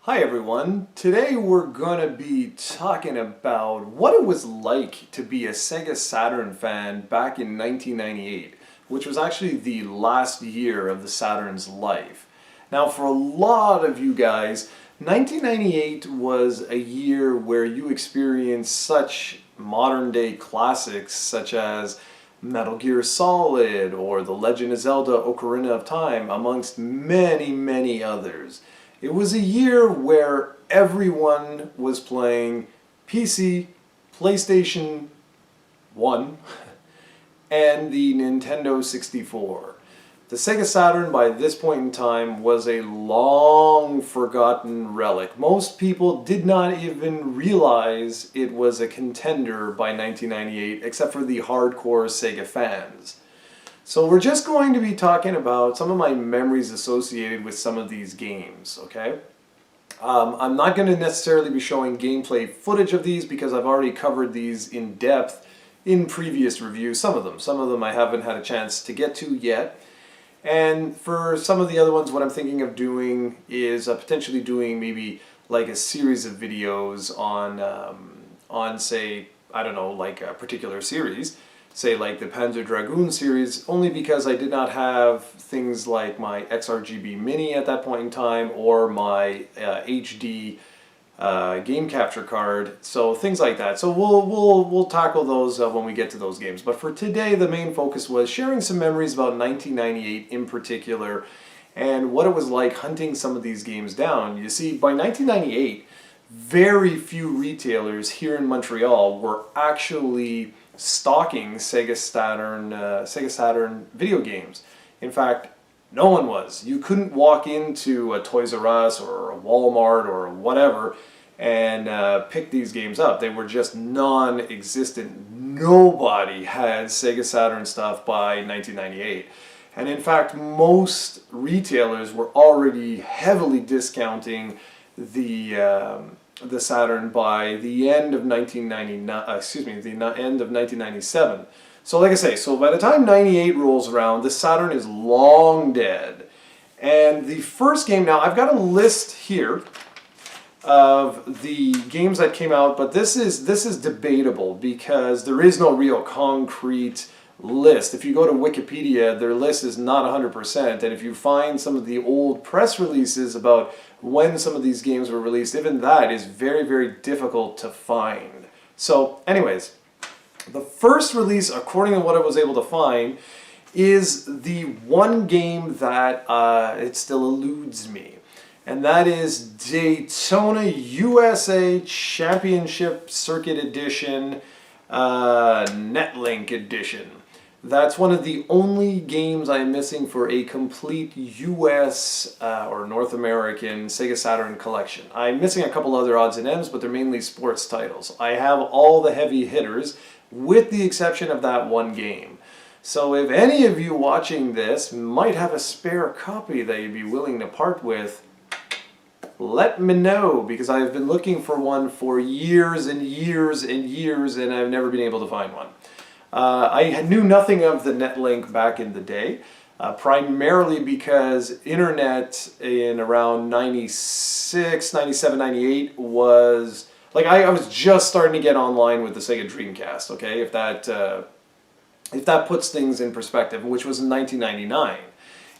Hi everyone, today we're going to be talking about what it was like to be a Sega Saturn fan back in 1998, which was actually the last year of the Saturn's life. Now for a lot of you guys, 1998 was a year where you experienced such modern day classics such as Metal Gear Solid or The Legend of Zelda Ocarina of Time, amongst many others. It was a year where everyone was playing PC, PlayStation 1, and the Nintendo 64. The Sega Saturn by this point in time was a long forgotten relic. Most people did not even realize it was a contender by 1998, except for the hardcore Sega fans. So we're just going to be talking about some of my memories associated with some of these games, okay? I'm not going to necessarily be showing gameplay footage of these because I've already covered these in depth in previous reviews, some of them I haven't had a chance to get to yet. And for some of the other ones, what I'm thinking of doing is potentially doing maybe like a series of videos on say, I don't know, like a particular series. Say like the Panzer Dragoon series, only because I did not have things like my XRGB Mini at that point in time or my HD game capture card, so things like that. So we'll tackle those when we get to those games. But for today, the main focus was sharing some memories about 1998 in particular and what it was like hunting some of these games down. You see, by 1998, very few retailers here in Montreal were actually stocking Sega Saturn video games. In fact, no one was. You couldn't walk into a Toys R Us or a Walmart or whatever and pick these games up. They were just non-existent. Nobody had Sega Saturn stuff by 1998. And in fact, most retailers were already heavily discounting the Saturn by the end of 1997. So like I say, so by the time 98 rolls around, the Saturn is long dead. And the first game, now I've got a list here of the games that came out, but this is debatable because there is no real concrete list. If you go to Wikipedia, their list is not 100%, and if you find some of the old press releases about when some of these games were released, even that is very difficult to find. So anyways, the first release, according to what I was able to find, is the one game that it still eludes me, and that is Daytona USA Championship Circuit Edition, Net Link Edition. That's one of the only games I'm missing for a complete US or North American Sega Saturn collection. I'm missing a couple other odds and ends, but they're mainly sports titles. I have all the heavy hitters, with the exception of that one game. So if any of you watching this might have a spare copy that you'd be willing to part with, let me know, because I've been looking for one for years and years and I've never been able to find one. I knew nothing of the Netlink back in the day, primarily because internet in around 96, 97, 98 was, like I was just starting to get online with the Sega Dreamcast, okay, if that puts things in perspective, which was in 1999.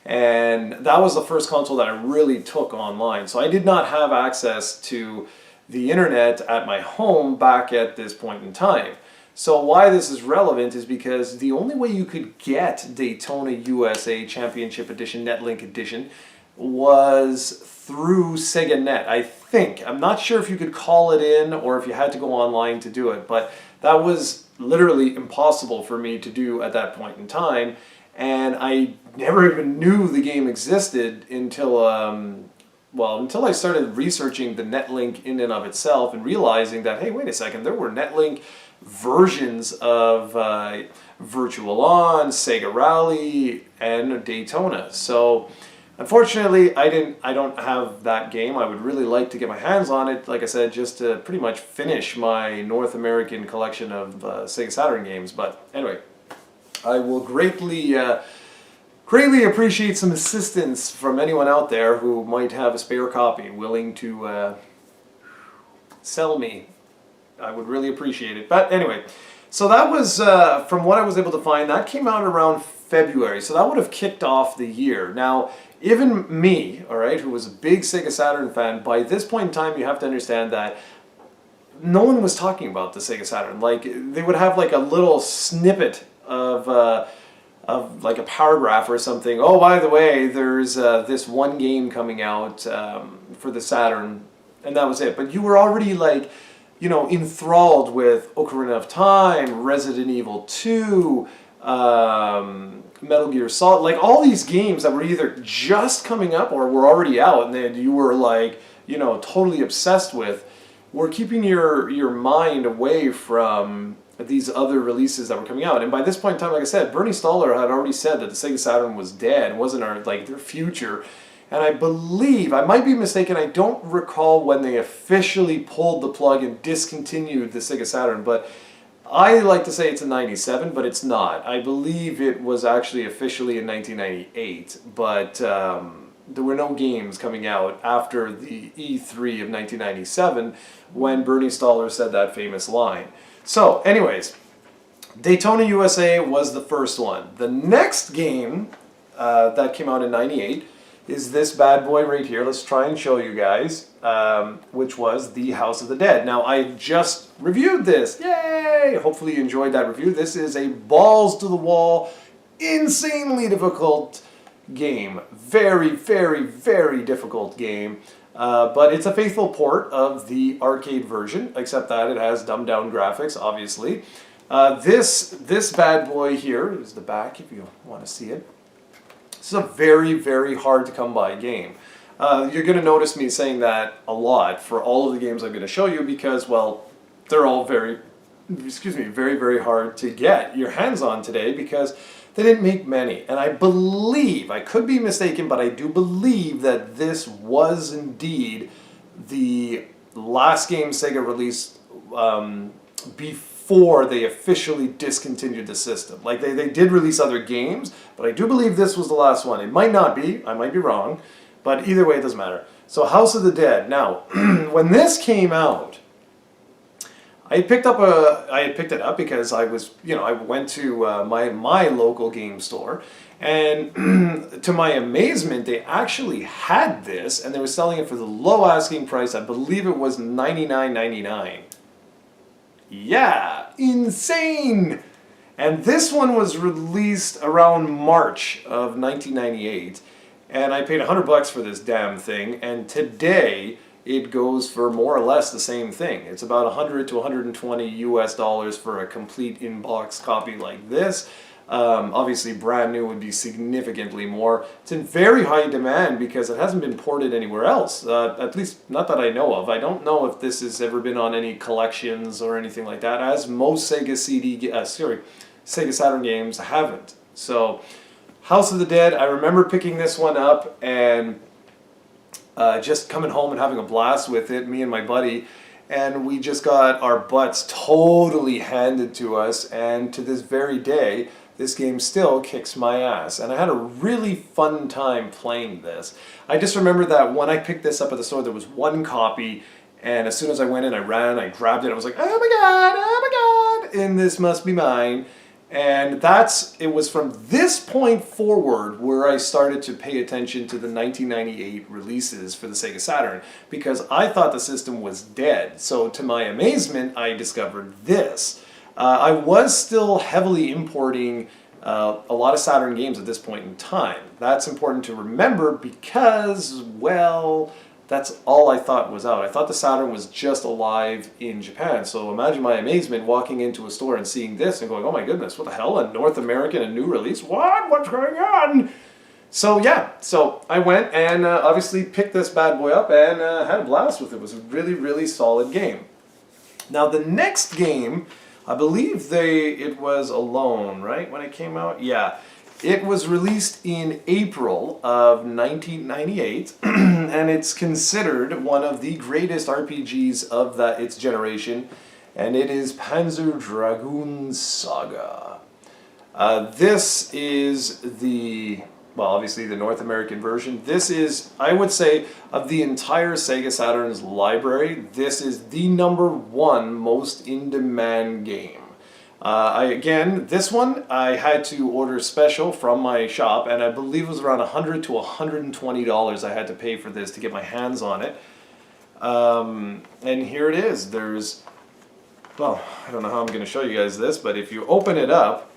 And that was the first console that I really took online. So I did not have access to the internet at my home back at this point in time. So why this is relevant is because the only way you could get Daytona USA Championship Edition, Netlink Edition, was through Sega Net, I think. I'm not sure if you could call it in or if you had to go online to do it, but that was literally impossible for me to do at that point in time. And I never even knew the game existed until until I started researching the Netlink in and of itself and realizing that, hey, wait a second, there were Netlink versions of Virtual On, Sega Rally, and Daytona. So unfortunately, I don't have that game. I would really like to get my hands on it, like I said, just to pretty much finish my North American collection of Sega Saturn games. But anyway, I will greatly greatly appreciate some assistance from anyone out there who might have a spare copy willing to sell me. I would really appreciate it. But anyway, so that was, from what I was able to find, that came out around February. So that would have kicked off the year. Now, even me, all right, who was a big Sega Saturn fan, by this point in time, you have to understand that no one was talking about the Sega Saturn. Like, they would have like a little snippet of like a paragraph or something. Oh, by the way, there's this one game coming out for the Saturn, and that was it. But you were already like, you know, enthralled with Ocarina of Time, Resident Evil 2, Metal Gear Solid, like all these games that were either just coming up or were already out, and then you were like, you know, totally obsessed with, were keeping your mind away from these other releases that were coming out. And by this point in time, like I said, Bernie Stoller had already said that the Sega Saturn was dead, wasn't their future. And I believe, I might be mistaken, I don't recall when they officially pulled the plug and discontinued the Sega Saturn, but I like to say it's in 97, but it's not. I believe it was actually officially in 1998, but there were no games coming out after the E3 of 1997 when Bernie Stoller said that famous line. So, anyways, Daytona USA was the first one. The next game that came out in 98 is this bad boy right here. Let's try and show you guys, which was The House of the Dead. Now, I just reviewed this. Yay! Hopefully you enjoyed that review. This is a balls-to-the-wall, insanely difficult game. Very, very, very difficult game. But it's a faithful port of the arcade version, except that it has dumbed-down graphics, obviously. This bad boy here is the back, if you want to see it. This is a very, very hard to come by game. You're going to notice me saying that a lot for all of the games I'm going to show you because, well, they're all very, very hard to get your hands on today because they didn't make many. And I believe, I could be mistaken, but I do believe that this was indeed the last game Sega released before they officially discontinued the system. Like, they did release other games, but I do believe this was the last one. It might not be, I might be wrong, but either way it doesn't matter. So House of the Dead. Now, when this came out, I had picked it up because I was, you know, I went to my local game store, and to my amazement, they actually had this, and they were selling it for the low asking price. I believe it was $99.99. Yeah, insane! And this one was released around March of 1998, and I paid $100 for this damn thing, and today it goes for more or less the same thing. It's about 100 to 120 US dollars for a complete in-box copy like this. Obviously brand new would be significantly more. It's in very high demand because it hasn't been ported anywhere else, at least not that I know of. I don't know if this has ever been on any collections or anything like that, as most Sega Saturn games haven't. So, House of the Dead, I remember picking this one up and just coming home and having a blast with it, me and my buddy, and we just got our butts totally handed to us, and to this very day, this game still kicks my ass. And I had a really fun time playing this. I just remember that when I picked this up at the store, there was one copy, and as soon as I went in, I ran, I grabbed it, I was like, oh my god, and this must be mine. And it was from this point forward where I started to pay attention to the 1998 releases for the Sega Saturn, because I thought the system was dead. So to my amazement, I discovered this. I was still heavily importing a lot of Saturn games at this point in time. That's important to remember because, well, that's all I thought was out. I thought the Saturn was just alive in Japan. So imagine my amazement walking into a store and seeing this and going, oh my goodness, what the hell? A North American, a new release? What? What's going on? So yeah, so I went and obviously picked this bad boy up and had a blast with it. It was a really, really solid game. Now the next game, I believe it was Alone, right, when it came out? Yeah. It was released in April of 1998, and it's considered one of the greatest RPGs of its generation, and it is Panzer Dragoon Saga. This is the well, obviously the North American version. This is, I would say, of the entire Sega Saturn's library, this is the #1 most in-demand game. Again, this one I had to order special from my shop, and I believe it was around $100 to $120 I had to pay for this to get my hands on it. And here it is. There's, well, I don't know how I'm going to show you guys this, but if you open it up,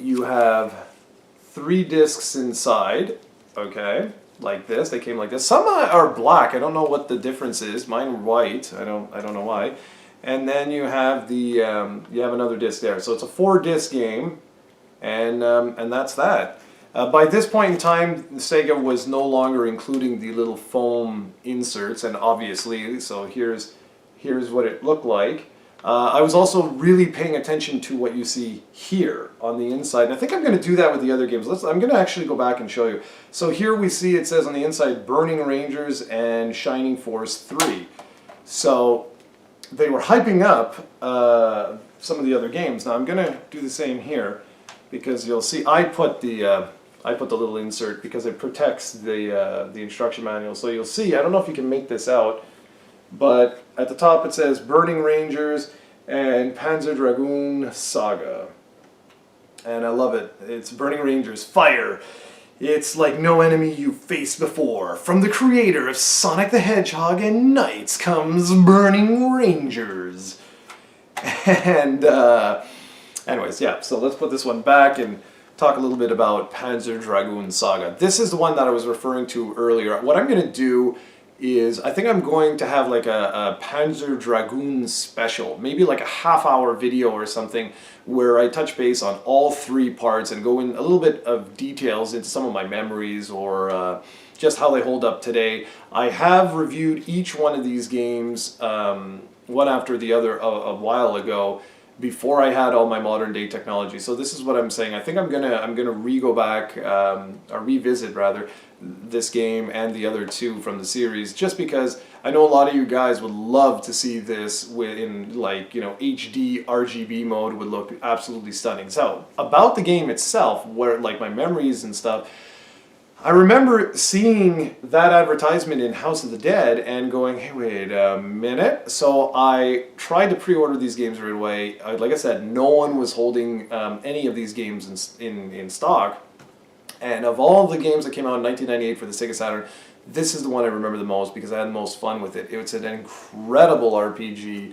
you have 3 discs inside, okay, like this. They came like this. Some are black. I don't know what the difference is. Mine are white. I don't know why. And then you have the you have another disc there. So it's a 4-disc game, and that's that. By this point in time, Sega was no longer including the little foam inserts, and obviously, so here's what it looked like. I was also really paying attention to what you see here on the inside, and I think I'm going to do that with the other games. I'm going to actually go back and show you. So here we see it says on the inside, Burning Rangers and Shining Force 3. So they were hyping up some of the other games. Now I'm going to do the same here, because you'll see I put the little insert because it protects the instruction manual. So you'll see, I don't know if you can make this out, but at the top it says Burning Rangers and Panzer Dragoon Saga. And I love it. It's Burning Rangers, fire! It's like no enemy you've faced before. From the creator of Sonic the Hedgehog and Knights comes Burning Rangers. And anyways, yeah, so let's put this one back and talk a little bit about Panzer Dragoon Saga. This is the one that I was referring to earlier. What I'm going to do is, I think I'm going to have like a Panzer Dragoon special, maybe like a half-hour video or something, where I touch base on all 3 parts and go in a little bit of details into some of my memories, or just how they hold up today. I have reviewed each one of these games one after the other a while ago, before I had all my modern day technology. So this is what I'm saying. I think I'm gonna go back, or revisit rather, this game and the other 2 from the series, just because I know a lot of you guys would love to see this in, like, you know, HD RGB mode. Would look absolutely stunning. So about the game itself, where like my memories and stuff, I remember seeing that advertisement in House of the Dead and going, hey, wait a minute. So I tried to pre-order these games right away. Like I said, no one was holding any of these games in stock. And of all the games that came out in 1998 for the Sega Saturn, this is the one I remember the most because I had the most fun with it. It's an incredible RPG.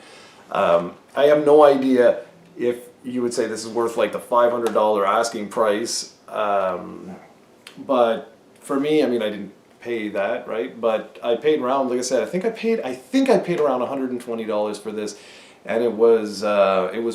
I have no idea if you would say this is worth like the $500 asking price. But for me, I mean, I didn't pay that, right? But I paid around, like I said, I think I paid around $120 for this, and it was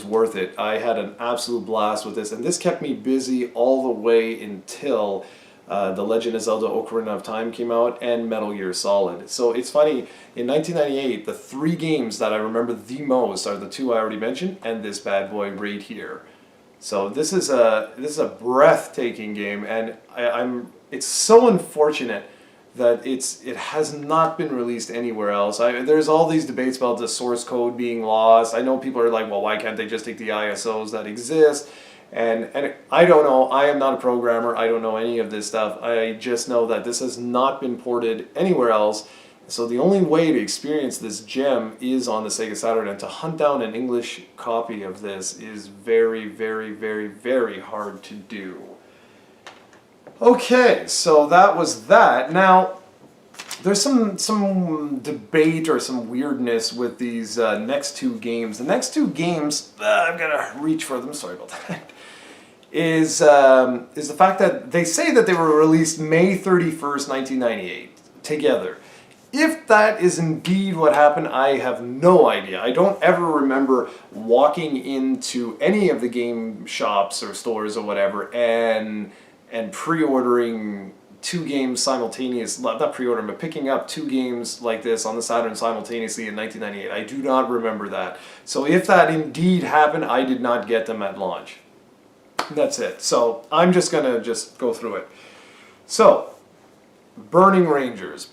worth it. I had an absolute blast with this, and this kept me busy all the way until The Legend of Zelda: Ocarina of Time came out and Metal Gear Solid. So it's funny, in 1998, the 3 games that I remember the most are the 2 I already mentioned, and this bad boy right here. So this is a breathtaking game, and it's so unfortunate that it has not been released anywhere else. There's all these debates about the source code being lost. I know people are like, well, why can't they just take the ISOs that exist? And I don't know. I am not a programmer. I don't know any of this stuff. I just know that this has not been ported anywhere else. So the only way to experience this gem is on the Sega Saturn, and to hunt down an English copy of this is very, very, very, very hard to do. Okay, so that was that. Now, there's some debate or some weirdness with these next 2 games. The next 2 games, I'm gonna reach for them, sorry about that, is the fact that they say that they were released May 31st, 1998, together. If that is indeed what happened, I have no idea. I don't ever remember walking into any of the game shops or stores or whatever and pre-ordering 2 games simultaneously, not pre-ordering, but picking up 2 games like this on the Saturn simultaneously in 1998. I do not remember that. So if that indeed happened, I did not get them at launch. That's it. So I'm just going to go through it. So, Burning Rangers.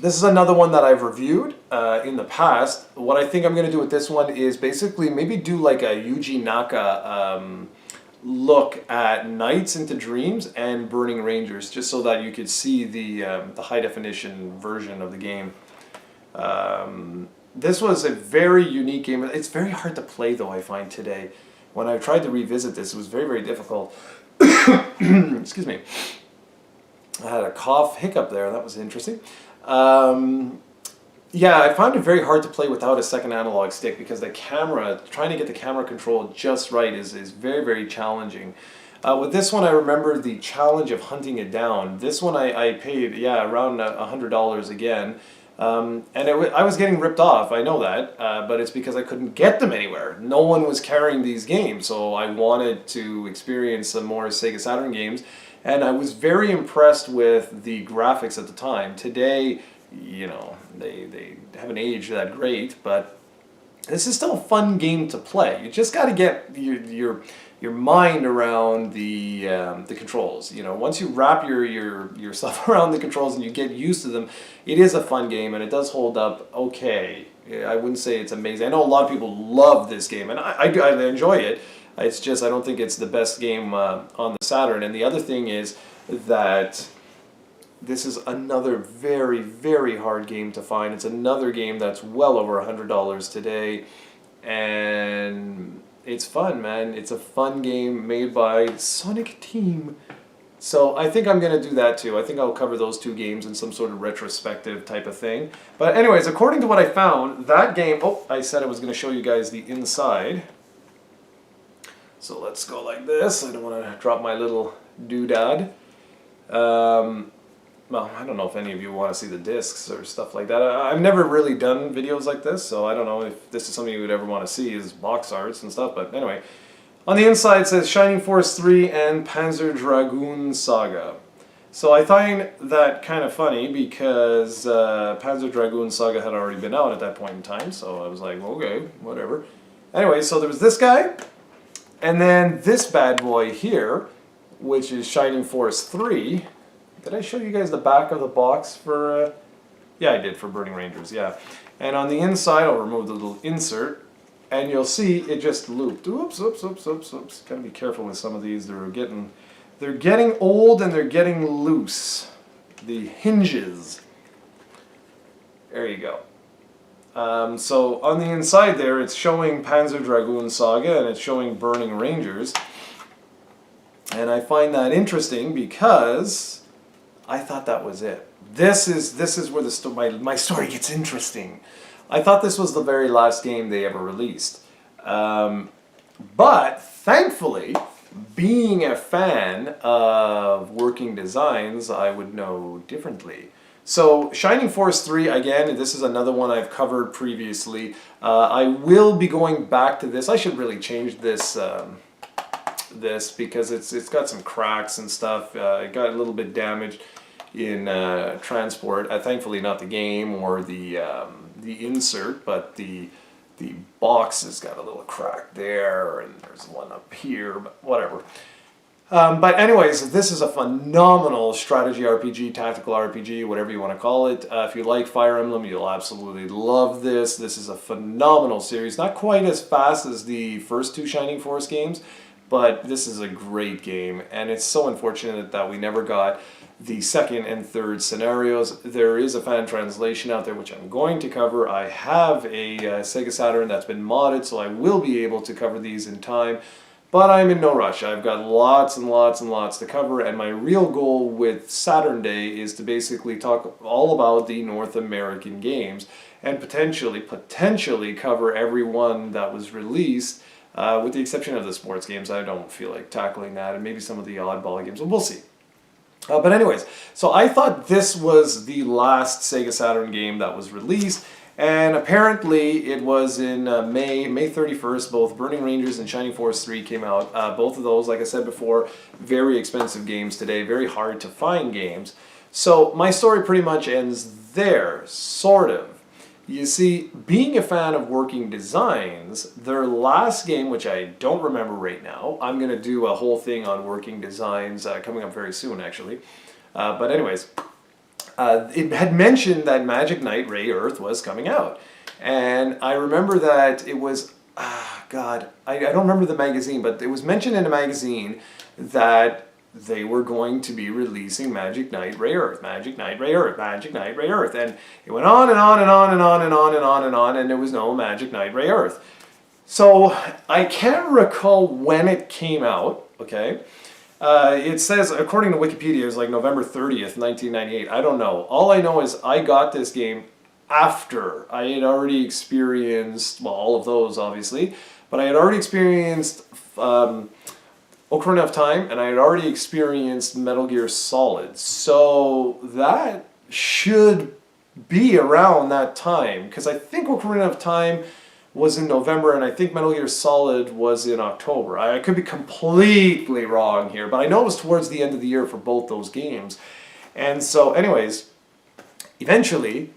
This is another one that I've reviewed in the past. What I think I'm going to do with this one is basically maybe do like a Yuji Naka look at Nights into Dreams and Burning Rangers, just so that you could see the high definition version of the game. This was a very unique game. It's very hard to play though, I find today. When I tried to revisit this, it was very, very difficult. Excuse me. I had a cough hiccup there. That was interesting. Yeah, I found it very hard to play without a second analog stick because the camera, trying to get the camera control just right is very, very challenging. With this one, I remember the challenge of hunting it down. This one I paid, yeah, around $100 again. And I was getting ripped off, I know that, but it's because I couldn't get them anywhere. No one was carrying these games, so I wanted to experience some more Sega Saturn games. And I was very impressed with the graphics at the time. Today, you know, they haven't aged that great, but this is still a fun game to play. You just got to get your mind around the controls. You know, once you wrap yourself around the controls and you get used to them, it is a fun game and it does hold up okay. I wouldn't say it's amazing. I know a lot of people love this game, and I enjoy it. It's just I don't think it's the best game on the Saturn. And the other thing is that this is another very, very hard game to find. It's another game that's well over $100 today, and it's fun, man. It's a fun game made by Sonic Team. So I think I'm going to do that too. I think I'll cover those two games in some sort of retrospective type of thing. But anyways, according to what I found, that game... Oh, I said I was going to show you guys the inside. So let's go like this. I don't want to drop my little doodad. Well, I don't know if any of you want to see the discs or stuff like that. I've never really done videos like this, so I don't know if this is something you would ever want to see, is box arts and stuff. But anyway, on the inside it says Shining Force 3 and Panzer Dragoon Saga. So I find that kind of funny because Panzer Dragoon Saga had already been out at that point in time, so I was like, okay, whatever. Anyway, so there was this guy, and then this bad boy here, which is Shining Force 3. Did I show you guys the back of the box for... yeah, I did, for Burning Rangers, yeah. And on the inside, I'll remove the little insert, and you'll see it just looped. Oops, oops, oops, oops, oops. Gotta be careful with some of these. They're getting old and they're getting loose. The hinges. There you go. So on the inside there, it's showing Panzer Dragoon Saga, and it's showing Burning Rangers. And I find that interesting because I thought that was it. This is where my story gets interesting. I thought this was the very last game they ever released. But thankfully, being a fan of working designs, I would know differently. So Shining Force 3, again, this is another one I've covered previously. I will be going back to this. I should really change this because it's got some cracks and stuff. It got a little bit damaged in transport. Thankfully not the game or the insert, but the box has got a little crack there, and there's one up here, but whatever. But anyways, this is a phenomenal strategy RPG, tactical RPG, whatever you want to call it. If you like Fire Emblem, you'll absolutely love this. This is a phenomenal series. Not quite as fast as the first two Shining Force games, but this is a great game, and it's so unfortunate that we never got the second and third scenarios. There is a fan translation out there which I'm going to cover. I have a Sega Saturn that's been modded, so I will be able to cover these in time, but I'm in no rush. I've got lots and lots and lots to cover, and my real goal with Saturday is to basically talk all about the North American games and potentially cover every one that was released. With the exception of the sports games, I don't feel like tackling that, and maybe some of the oddball games, we'll see. But anyways, so I thought this was the last Sega Saturn game that was released, and apparently it was in May 31st, both Burning Rangers and Shining Force 3 came out. Both of those, like I said before, very expensive games today, very hard to find games. So my story pretty much ends there, sort of. You see, being a fan of working designs, their last game, which I don't remember right now, I'm going to do a whole thing on working designs coming up very soon, actually. But anyways, it had mentioned that Magic Knight Rayearth was coming out. And I remember that it was God, I don't remember the magazine, but it was mentioned in a magazine that they were going to be releasing Magic Knight Rayearth, Magic Knight Rayearth, Magic Knight Rayearth, and it went on and on and on and on and on and on and on, and there was no Magic Knight Rayearth. So I can't recall when it came out, okay? It says, according to Wikipedia, it was like November 30th, 1998. I don't know. All I know is I got this game after I had already experienced, well, all of those, obviously, but I had already experienced Ocarina of Time, and I had already experienced Metal Gear Solid. So that should be around that time, because I think Ocarina of Time was in November, and I think Metal Gear Solid was in October. I could be completely wrong here, but I know it was towards the end of the year for both those games. And so, anyways, eventually,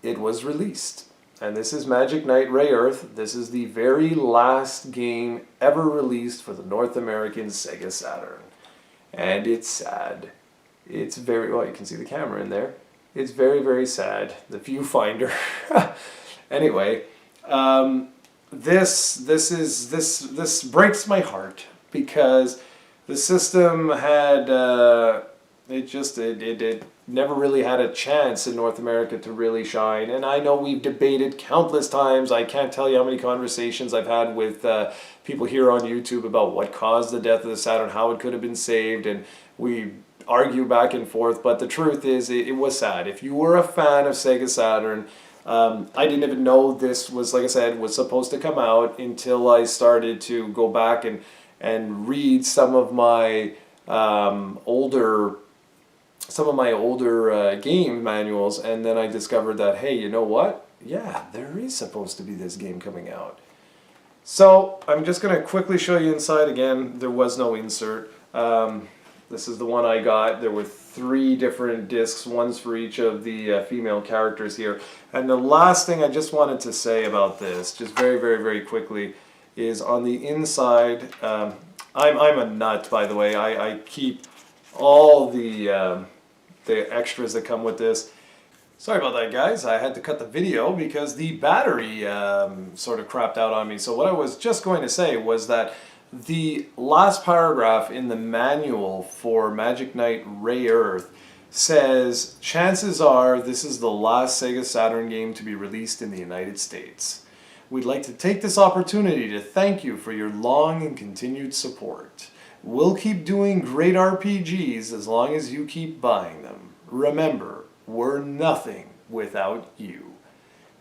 it was released. And this is Magic Knight Rayearth. This is the very last game ever released for the North American SEGA Saturn. And it's sad. It's very, well, you can see the camera in there. It's very, very sad. The viewfinder. Anyway, this breaks my heart because the system had it never really had a chance in North America to really shine. And I know we've debated countless times. I can't tell you how many conversations I've had with people here on YouTube about what caused the death of the Saturn, how it could have been saved, and we argue back and forth. But the truth is, it was sad. If you were a fan of SEGA Saturn, I didn't even know this was, like I said, was supposed to come out until I started to go back and read some of my older game manuals, and then I discovered that, hey, you know what? Yeah, there is supposed to be this game coming out. So I'm just going to quickly show you inside again. There was no insert. This is the one I got. There were 3 different discs, one's for each of the female characters here. And the last thing I just wanted to say about this, just very, very, very quickly, is on the inside, I'm a nut, by the way. I keep all the extras that come with this. Sorry about that, guys. I had to cut the video because the battery sort of crapped out on me. So what I was just going to say was that the last paragraph in the manual for Magic Knight Rayearth says, chances are this is the last SEGA Saturn game to be released in the United States. We'd like to take this opportunity to thank you for your long and continued support. We'll keep doing great RPGs as long as you keep buying them. Remember, we're nothing without you.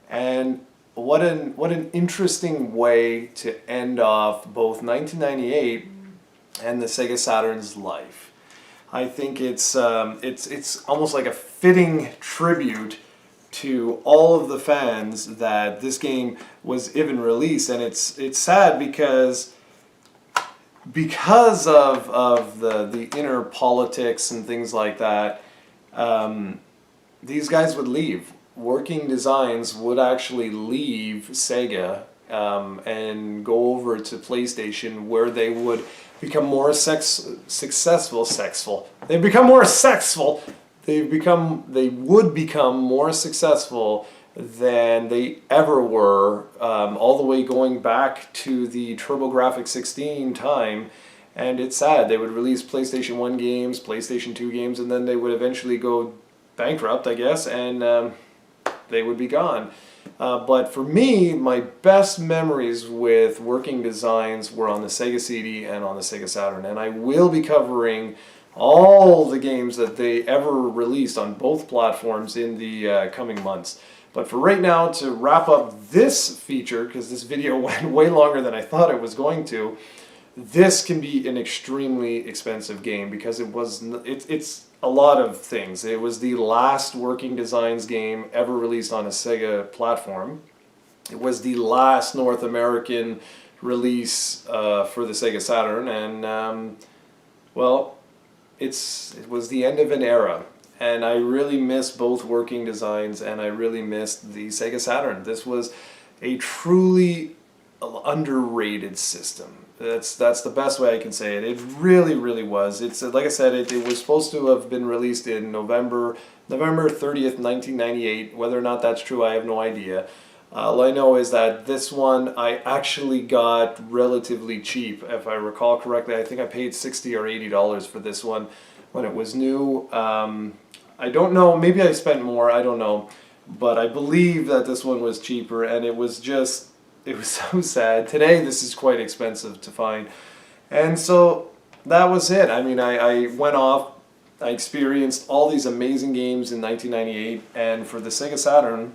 And what an interesting way to end off both 1998 and the SEGA Saturn's life. I think it's almost like a fitting tribute to all of the fans that this game was even released, and it's sad because of the inner politics and things like that. These guys would leave. Working Designs would actually leave Sega and go over to PlayStation, where they would become more successful. They become more sexful. They would become more successful than they ever were, all the way going back to the TurboGrafx-16 time. And it's sad. They would release PlayStation 1 games, PlayStation 2 games, and then they would eventually go bankrupt, I guess, and they would be gone. But for me, my best memories with Working Designs were on the Sega CD and on the Sega Saturn, and I will be covering all the games that they ever released on both platforms in the coming months. But for right now, to wrap up this feature, because this video went way longer than I thought it was going to, this can be an extremely expensive game because it's a lot of things. It was the last Working Designs game ever released on a Sega platform. It was the last North American release for the Sega Saturn, and well, it was the end of an era. And I really miss both Working Designs, and I really missed the Sega Saturn. This was a truly underrated system. That's the best way I can say it. It really, really was. It's like I said, it was supposed to have been released in November 30th, 1998. Whether or not that's true, I have no idea. All I know is that this one I actually got relatively cheap. If I recall correctly, I think I paid $60 or $80 for this one when it was new. I don't know, maybe I spent more, I don't know. But I believe that this one was cheaper, and it was so sad. Today this is quite expensive to find. And so that was it. I mean, I went off, I experienced all these amazing games in 1998, and for the Sega Saturn,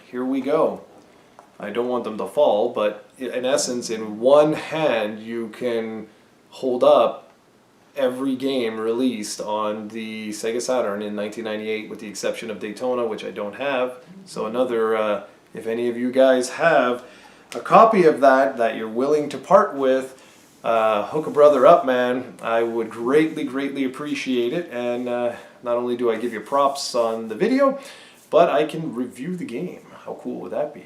here we go. I don't want them to fall, but in essence, in one hand, you can hold up every game released on the Sega Saturn in 1998, with the exception of Daytona, which I don't have. So another, if any of you guys have a copy of that you're willing to part with, hook a brother up, man. I would greatly appreciate it. And not only do I give you props on the video, but I can review the game. How cool would that be?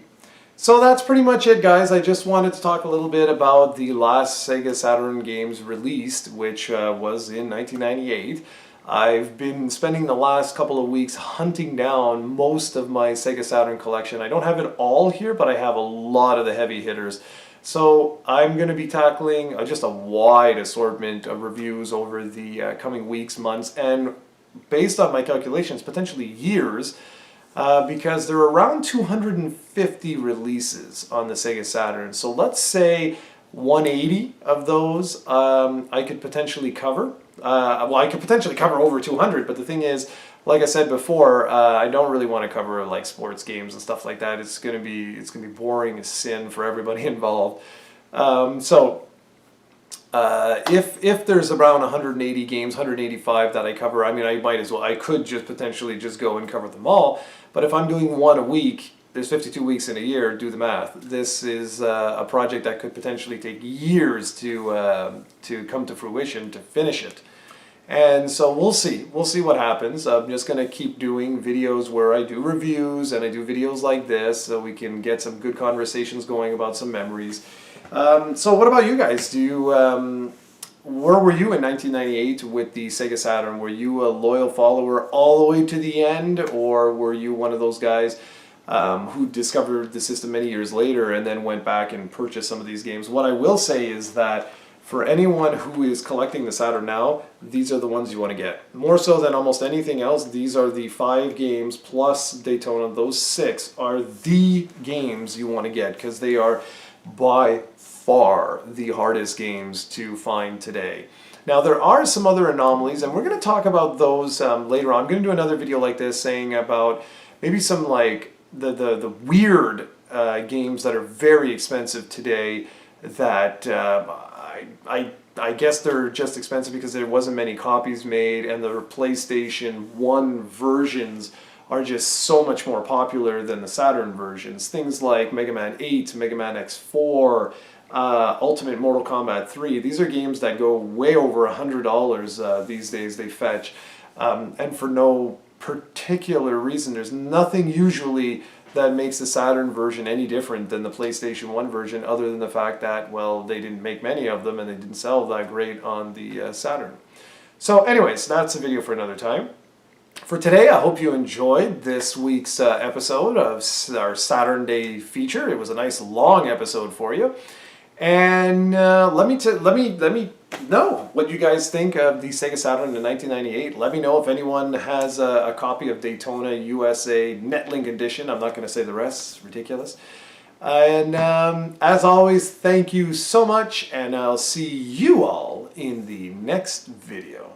So that's pretty much it, guys. I just wanted to talk a little bit about the last Sega Saturn games released, which was in 1998. I've been spending the last couple of weeks hunting down most of my Sega Saturn collection. I don't have it all here, but I have a lot of the heavy hitters. So I'm going to be tackling just a wide assortment of reviews over the coming weeks, months, and based on my calculations, potentially years, because there are around 250 releases on the Sega Saturn. So let's say 180 of those I could potentially cover. Well, I could potentially cover over 200, but the thing is, like I said before, I don't really want to cover like sports games and stuff like that. It's gonna be boring as sin for everybody involved. If there's around 180 games, 185 that I cover, I mean, I could just potentially just go and cover them all. But if I'm doing one a week, there's 52 weeks in a year, do the math. This is a project that could potentially take years to come to fruition, to finish it. And so we'll see what happens. I'm just going to keep doing videos where I do reviews and I do videos like this so we can get some good conversations going about some memories. So what about you guys? Where were you in 1998 with the Sega Saturn? Were you a loyal follower all the way to the end, or were you one of those guys who discovered the system many years later and then went back and purchased some of these games? What I will say is that for anyone who is collecting the Saturn now, these are the ones you want to get. More so than almost anything else, these are the 5 games plus Daytona. Those 6 are the games you want to get because they are by far the hardest games to find today. Now there are some other anomalies, and we're going to talk about those later on. I'm going to do another video like this saying about maybe some like the weird games that are very expensive today that I guess they're just expensive because there wasn't many copies made, and the PlayStation 1 versions are just so much more popular than the Saturn versions. Things like Mega Man 8, Mega Man X4, Ultimate Mortal Kombat 3. These are games that go way over $100 these days, they fetch. And for no particular reason. There's nothing usually that makes the Saturn version any different than the PlayStation 1 version, other than the fact that, well, they didn't make many of them and they didn't sell that great on the Saturn. So anyways, that's a video for another time. For today, I hope you enjoyed this week's episode of our Saturday feature. It was a nice long episode for you. And let me know what you guys think of the Sega Saturn in 1998. Let me know if anyone has a copy of Daytona USA Net Link edition. I'm not going to say the rest. It's ridiculous. And as always, thank you so much, and I'll see you all in the next video.